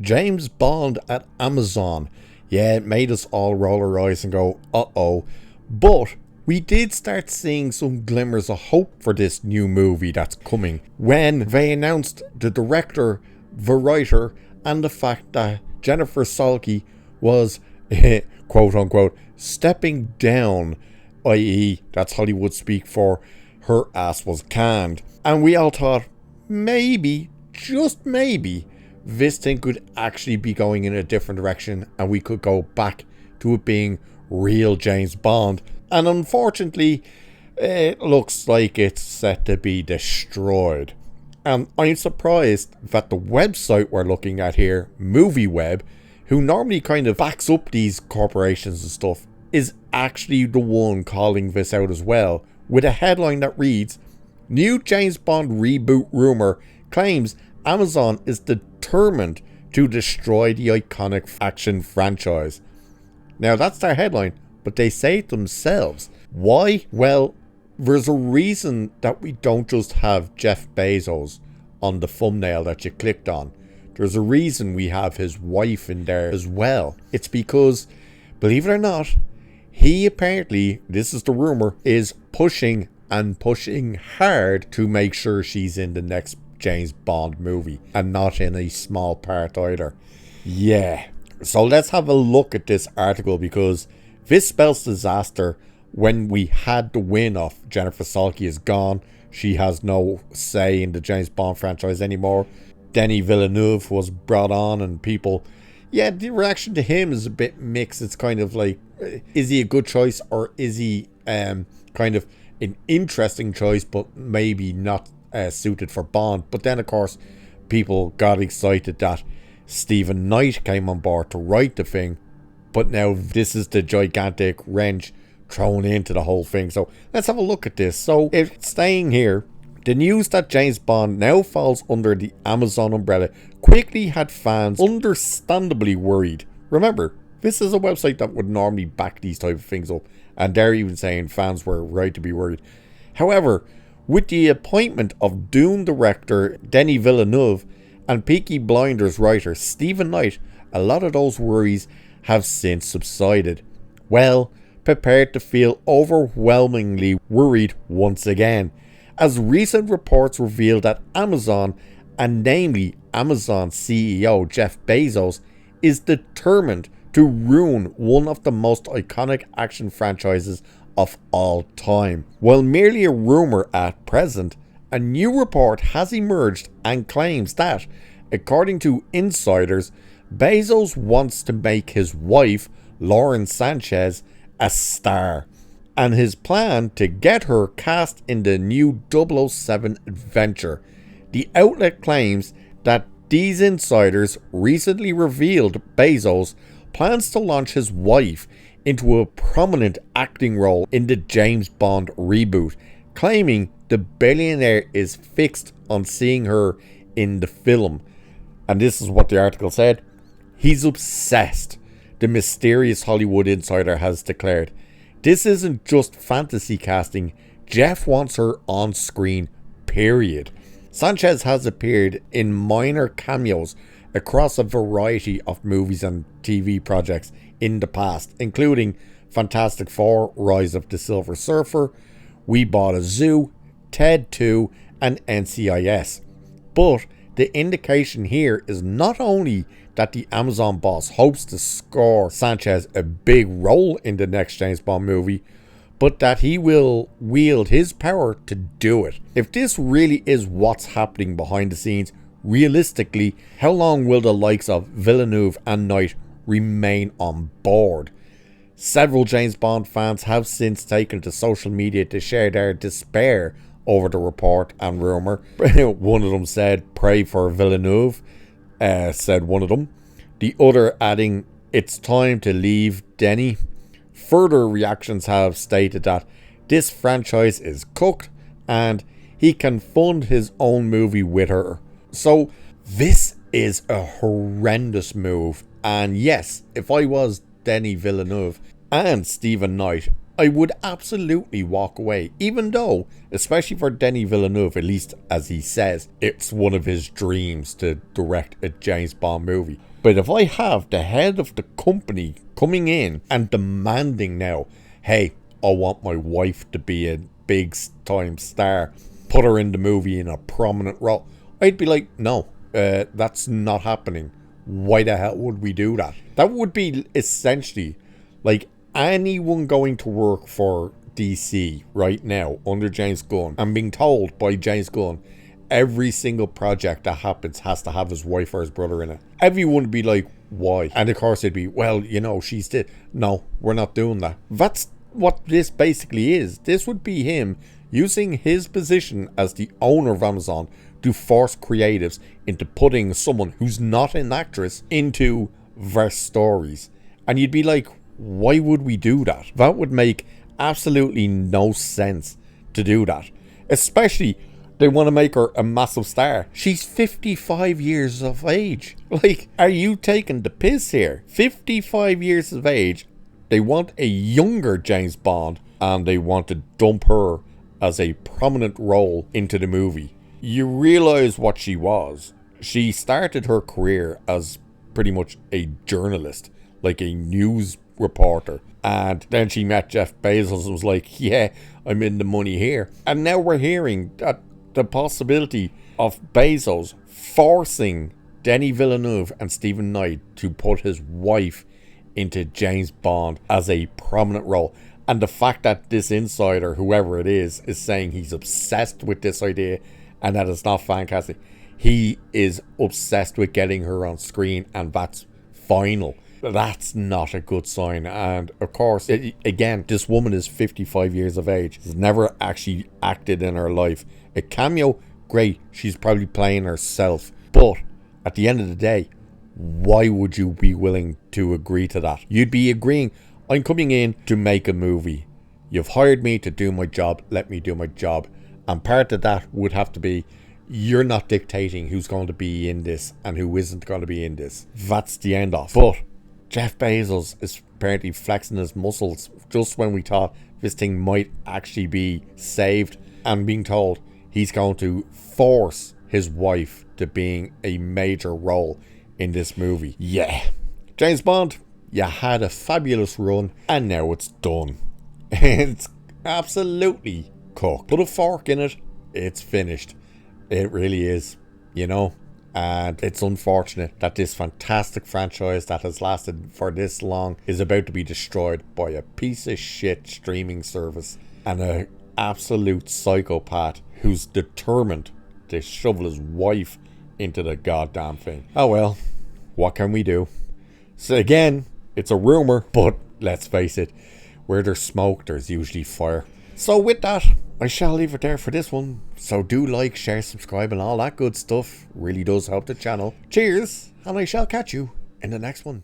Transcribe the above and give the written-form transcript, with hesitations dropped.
James Bond at Amazon. Yeah, it made us all roll our eyes and go, uh-oh. But we did start seeing some glimmers of hope for this new movie that's coming when they announced the director, the writer, and the fact that Jennifer Salke was, quote unquote, stepping down, i.e., that's Hollywood speak for her ass was canned. And we all thought, maybe, just maybe, this thing could actually be going in a different direction and we could go back to it being real James Bond. And unfortunately, it looks like it's set to be destroyed. And I'm surprised that the website we're looking at here, MovieWeb, who normally kind of backs up these corporations and stuff, is actually the one calling this out as well, with a headline that reads, "New James Bond reboot rumor claims Amazon is determined to destroy the iconic action franchise." Now that's their headline, but they say it themselves. Why? Well, there's a reason that we don't just have Jeff Bezos on the thumbnail that you clicked on. There's a reason we have his wife in there as well. It's because, believe it or not, he apparently, this is the rumor, is pushing hard to make sure she's in the next James Bond movie and not in a small part either. Yeah. So let's have a look at this article, because this spells disaster when we had the win of Jennifer Salke is gone. She has no say in the James Bond franchise anymore. Denis Villeneuve was brought on and people, yeah, the reaction to him is a bit mixed. It's kind of like, is he a good choice or is he kind of an interesting choice but maybe not suited for Bond? But then of course people got excited that Stephen Knight came on board to write the thing, but now this is the gigantic wrench thrown into the whole thing. So let's have a look at this. So it's staying here, the news that James Bond now falls under the Amazon umbrella quickly had fans understandably worried. Remember, this is a website that would normally back these type of things up, and they're even saying fans were right to be worried. However, with the appointment of Dune director Denis Villeneuve and Peaky Blinders writer Stephen Knight, a lot of those worries have since subsided. Well, prepared to feel overwhelmingly worried once again, as recent reports reveal that Amazon, and namely Amazon CEO Jeff Bezos, is determined to ruin one of the most iconic action franchises of all time. While merely a rumor at present, a new report has emerged and claims that, according to insiders, Bezos wants to make his wife, Lauren Sanchez, a star, and his plan to get her cast in the new 007 adventure. The outlet claims that these insiders recently revealed Bezos plans to launch his wife into a prominent acting role in the James Bond reboot, claiming the billionaire is fixed on seeing her in the film. And this is what the article said. He's obsessed, the mysterious Hollywood insider has declared. This isn't just fantasy casting. Jeff wants her on screen, period. Sanchez has appeared in minor cameos across a variety of movies and TV projects in the past, including Fantastic Four, Rise of the Silver Surfer, We Bought a Zoo, Ted 2, and NCIS. But the indication here is not only that the Amazon boss hopes to score Sanchez a big role in the next James Bond movie, but that he will wield his power to do it. If this really is what's happening behind the scenes, realistically, how long will the likes of Villeneuve and Knight remain on board? Several James Bond fans have since taken to social media to share their despair over the report and rumour. One of them said, "Pray for Villeneuve," said one of them. The other adding, "It's time to leave Denny." Further reactions have stated that this franchise is cooked and he can fund his own movie with her. So this is a horrendous move. And yes, if I was Denis Villeneuve and Stephen Knight, I would absolutely walk away, even though, especially for Denis Villeneuve, at least as he says, it's one of his dreams to direct a James Bond movie. But if I have the head of the company coming in and demanding now, hey, I want my wife to be a big time star, put her in the movie in a prominent role, I'd be like, no, that's not happening. Why the hell would we do that? That would be essentially like anyone going to work for DC right now under James Gunn and being told by James Gunn every single project that happens has to have his wife or his brother in it. Everyone would be like, why? And of course it'd be, well, you know, she's dead. No, we're not doing that. That's what this basically is. This would be him using his position as the owner of Amazon to force creatives into putting someone who's not an actress into their stories. And you'd be like, why would we do that? That would make absolutely no sense to do that. Especially, they want to make her a massive star. She's 55 years of age. Like, are you taking the piss here? 55 years of age. They want a younger James Bond, and they want to dump her as a prominent role into the movie. You realize what she was. She started her career as pretty much a journalist, like a news reporter, and then she met Jeff Bezos and was like, yeah, I'm in the money here. And now we're hearing that the possibility of Bezos forcing Denis Villeneuve and Stephen Knight to put his wife into James Bond as a prominent role. And the fact that this insider, whoever it is saying he's obsessed with this idea and that it's not fantastic. He is obsessed with getting her on screen, and that's final. That's not a good sign. And of course, again, this woman is 55 years of age. She's never actually acted in her life. A cameo, great. She's probably playing herself. But at the end of the day, why would you be willing to agree to that? You'd be agreeing, I'm coming in to make a movie. You've hired me to do my job. Let me do my job. And part of that would have to be, you're not dictating who's going to be in this and who isn't going to be in this. That's the end of. But Jeff Bezos is apparently flexing his muscles just when we thought this thing might actually be saved, and being told he's going to force his wife to being a major role in this movie. Yeah. James Bond, you had a fabulous run and now it's done. It's absolutely cooked. Put a fork in it, it's finished. It really is, you know. And it's unfortunate that this fantastic franchise that has lasted for this long is about to be destroyed by a piece of shit streaming service and an absolute psychopath who's determined to shovel his wife into the goddamn thing. Oh well, what can we do? So again, it's a rumor, but let's face it, where there's smoke, there's usually fire. So with that, I shall leave it there for this one. So do like, share, subscribe and all that good stuff. Really does help the channel. Cheers, and I shall catch you in the next one.